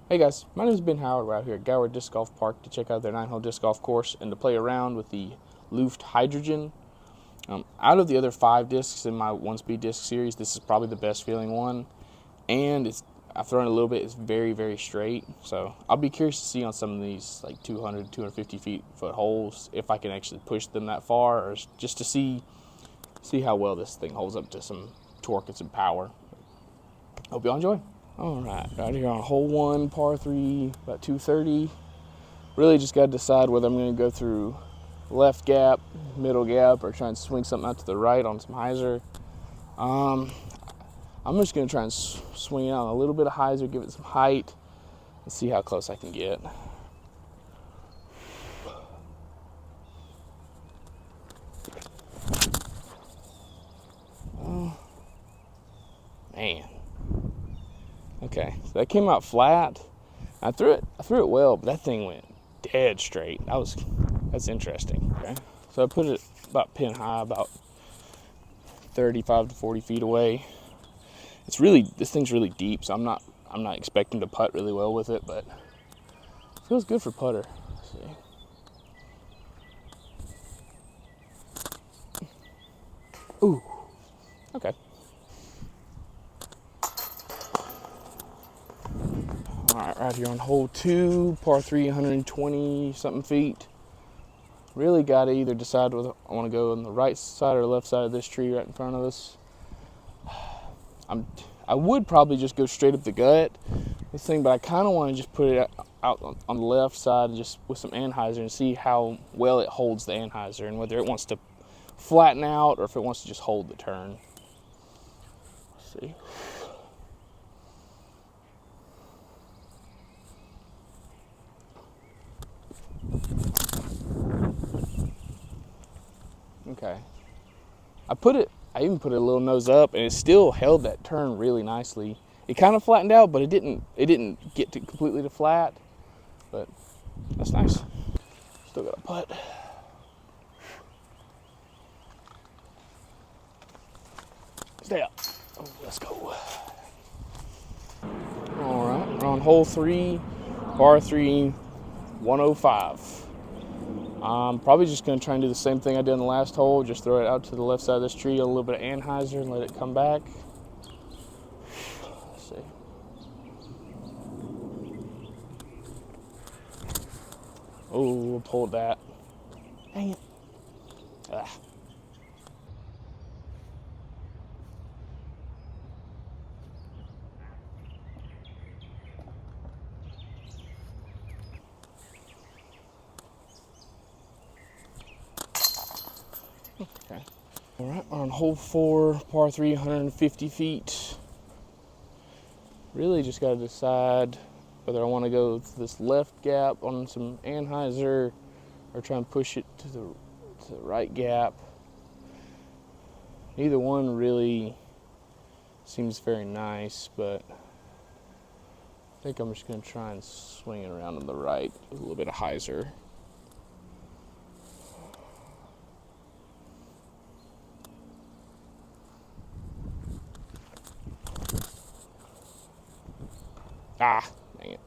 Hey guys, my name is Ben Howard. We're out here at Gower Disc Golf Park to check out their 9-hole disc golf course and to play around with the Loft Hydrogen. Out of the other 5 discs in my 1-speed disc series, this is probably the best feeling one. And I've thrown it a little bit, it's very, very straight. So I'll be curious to see on some of these like 200, 250 foot holes if I can actually push them that far, or just to see how well this thing holds up to some torque and some power. Hope y'all enjoy. All right, out here on hole 1, par 3, about 230. Really just got to decide whether I'm going to go through left gap, middle gap, or try and swing something out to the right on some hyzer. I'm just going to try and swing it out a little bit of hyzer, give it some height, and see how close I can get. Oh, man. Okay, so that came out flat. I threw it well, but that thing went dead straight. That's interesting. Okay, so I put it about pin high, about 35 to 40 feet away. This thing's really deep, so I'm not expecting to putt really well with it, but it feels good for putter. Let's see. Ooh, okay. All right, right here on hole 2, par 3, 120 something feet. Really got to either decide whether I want to go on the right side or left side of this tree right in front of us. I would probably just go straight up the gut, this thing, but I kind of want to just put it out on the left side just with some anhyzer and see how well it holds the anhyzer and whether it wants to flatten out or if it wants to just hold the turn. Let's see. Okay, I even put it a little nose up, and it still held that turn really nicely. It kind of flattened out, but it didn't get to completely to flat. But that's nice. Still got a putt. Stay up. Oh, let's go. All right, we're on hole 3, par 3, 105. I'm probably just going to try and do the same thing I did in the last hole, just throw it out to the left side of this tree, a little bit of anhyzer, and let it come back. Let's see. Oh, pulled that. Dang it. Ah. Okay. All right, on hole 4, par 3, 150 feet. Really just got to decide whether I want to go to this left gap on some anhyzer or try and push it to the right gap. Neither one really seems very nice, but I think I'm just going to try and swing it around on the right with a little bit of hyzer. Ah, dang it.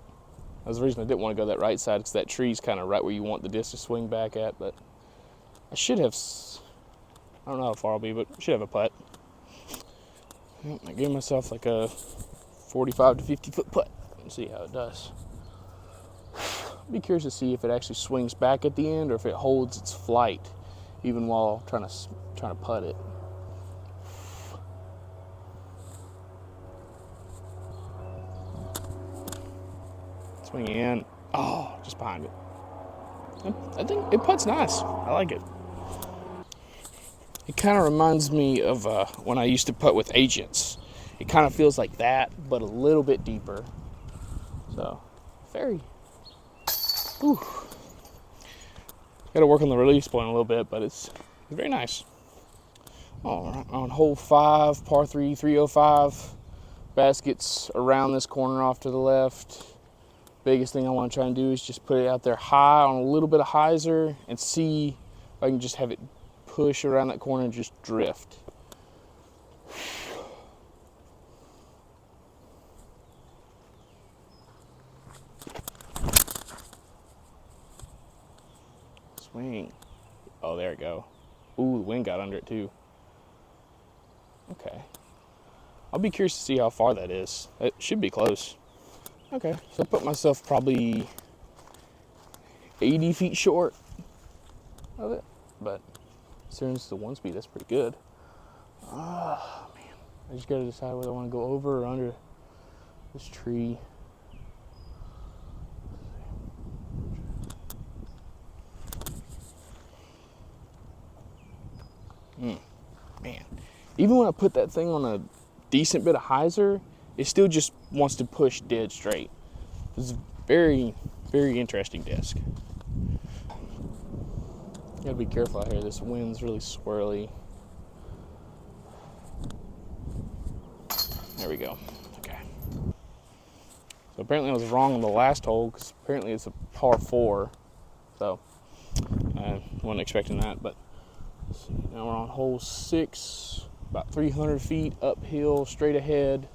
That was the reason I didn't want to go that right side, because that tree's kind of right where you want the disc to swing back at, but I should have, I don't know how far I'll be, but I should have a putt. I gave myself like a 45 to 50 foot putt and see how it does. I'll be curious to see if it actually swings back at the end or if it holds its flight even while trying to putt it. Swing in. Oh, just behind it. I think it putts nice. I like it. It kind of reminds me of when I used to putt with agents. It kind of feels like that, but a little bit deeper. So, very. Whew. Got to work on the release point a little bit, but it's very nice. All right, on hole 5, par 3, 305. Baskets around this corner off to the left. Biggest thing I want to try and do is just put it out there high on a little bit of hyzer and see if I can just have it push around that corner and just drift. swing. Oh, there we go. Ooh, the wind got under it too. Okay. I'll be curious to see how far that is. It should be close. Okay, so I put myself probably 80 feet short of it, but considering it's the 1-speed, that's pretty good. Oh, man. I just gotta decide whether I want to go over or under this tree. Man, even when I put that thing on a decent bit of hyzer, it still just wants to push dead straight. It's a very, very interesting disc. Gotta be careful out here. This wind's really swirly. There we go. Okay. So apparently I was wrong on the last hole, because apparently it's a par 4. So I wasn't expecting that, but now we're on hole 6, about 300 feet uphill, straight ahead.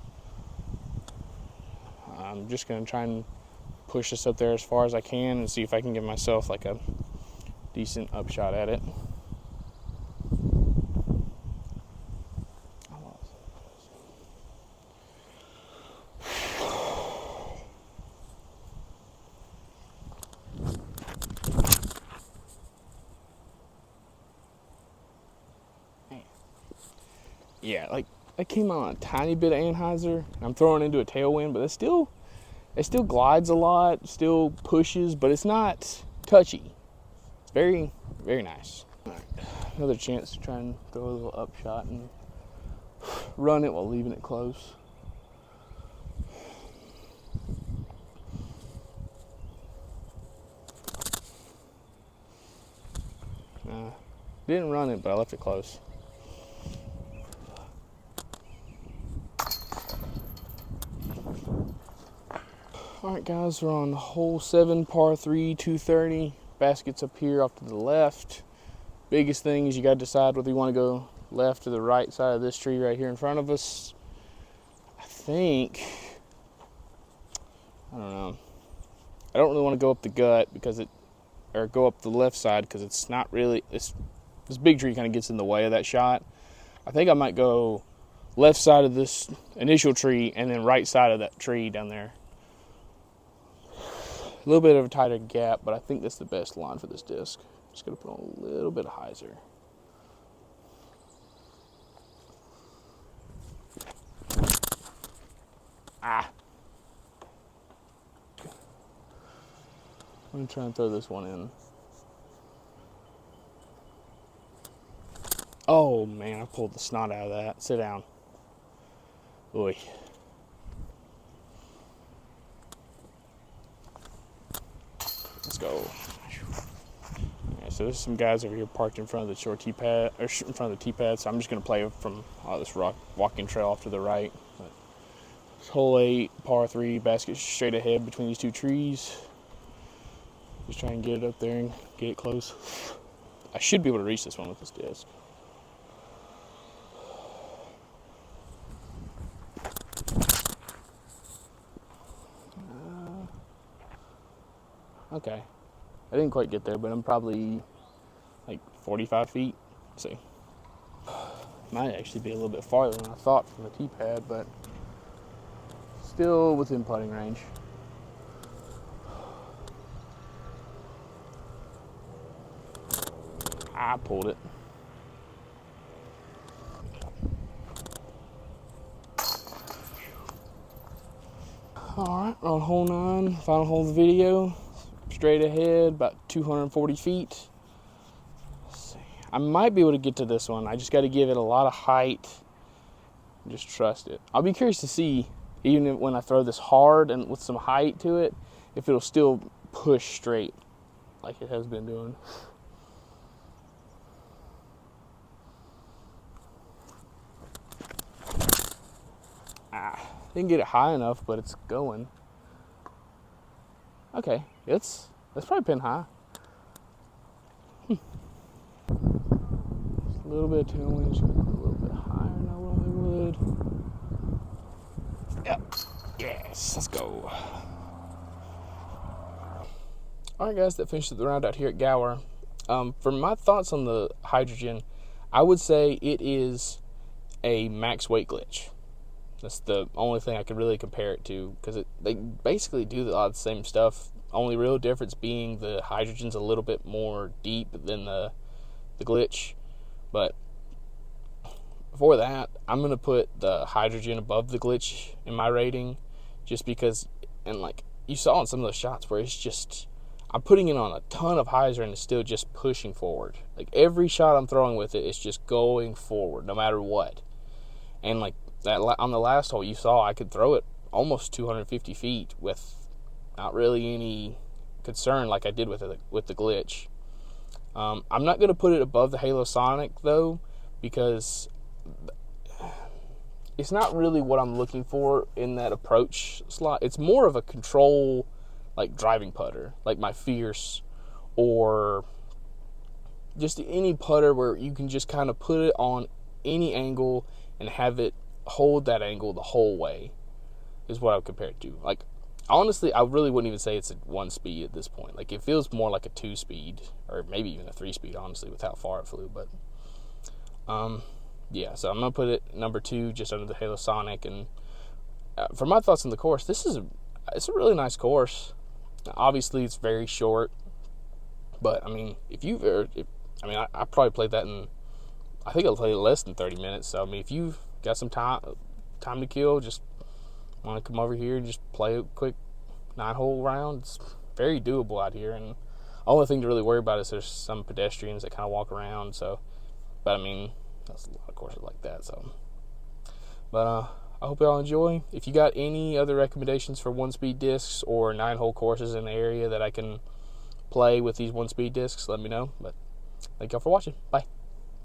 I'm just going to try and push this up there as far as I can and see if I can give myself like a decent upshot at it. Yeah, like I came on a tiny bit of anhyzer. I'm throwing into a tailwind, but it still glides a lot, still pushes, but it's not touchy. It's very, very nice. All right, another chance to try and throw a little upshot and run it while leaving it close. Didn't run it, but I left it close. Alright guys, we're on hole 7, par 3, 230. Basket's up here off to the left. Biggest thing is you got to decide whether you want to go left or the right side of this tree right here in front of us. I think, I don't know. I don't really want to go up the gut or go up the left side because it's not really, this big tree kind of gets in the way of that shot. I think I might go left side of this initial tree and then right side of that tree down there. A little bit of a tighter gap, but I think that's the best line for this disc. Just gonna put on a little bit of hyzer. I'm gonna try and throw this one in. Oh man, I pulled the snot out of that. Sit down. Oy. Let's go. Yeah, so there's some guys over here parked in front of the short tee pad, or in front of the tee pad. So I'm just gonna play from this walking trail off to the right. But it's hole 8, par 3, basket straight ahead between these two trees. Just try and get it up there and get it close. I should be able to reach this one with this disc. Okay, I didn't quite get there, but I'm probably like 45 feet. Let's see. Might actually be a little bit farther than I thought from the tee pad, but still within putting range. I pulled it. All right, we're on hole 9, final hole of the video. Straight ahead, about 240 feet. Let's see. I might be able to get to this one. I just got to give it a lot of height. Just trust it. I'll be curious to see, even when I throw this hard and with some height to it, if it'll still push straight like it has been doing. Didn't get it high enough, but it's going. Okay, that's probably pin high. Just a little bit of tailwind, just a little bit higher than I normally would. Yep. Yes, let's go. All right, guys, that finishes the round out here at Gower. For my thoughts on the hydrogen, I would say it is a max weight glitch. That's the only thing I could really compare it to, because they basically do a lot of the same stuff. Only real difference being the hydrogen's a little bit more deep than the glitch. But for that, I'm going to put the hydrogen above the glitch in my rating, just because, and like you saw in some of those shots where it's just, I'm putting it on a ton of hyzer and it's still just pushing forward. Like every shot I'm throwing with it, it's just going forward no matter what. And like that on the last hole, you saw I could throw it almost 250 feet with not really any concern like I did with the glitch. I'm not going to put it above the Halo Sonic though, because it's not really what I'm looking for in that approach slot. It's more of a control, like driving putter, like my Fierce, or just any putter where you can just kind of put it on any angle and have it hold that angle the whole way, is what I would compare it to. Like, honestly, I really wouldn't even say it's a 1-speed at this point. Like, it feels more like a 2-speed, or maybe even a 3-speed, honestly, with how far it flew. But yeah, so I'm gonna put it number 2, just under the Halo Sonic. And for my thoughts on the course, it's a really nice course. Obviously, it's very short, but I mean, I probably played that in, I think I played less than 30 minutes. So I mean, if you've got some time to kill, just want to come over here and just play a quick 9-hole round, it's very doable out here. And the only thing to really worry about is there's some pedestrians that kind of walk around. So, but I mean, that's a lot of courses like that. So, but I hope y'all enjoy. If you got any other recommendations for 1-speed discs or 9-hole courses in the area that I can play with these 1-speed discs, let me know. But thank y'all for watching. Bye.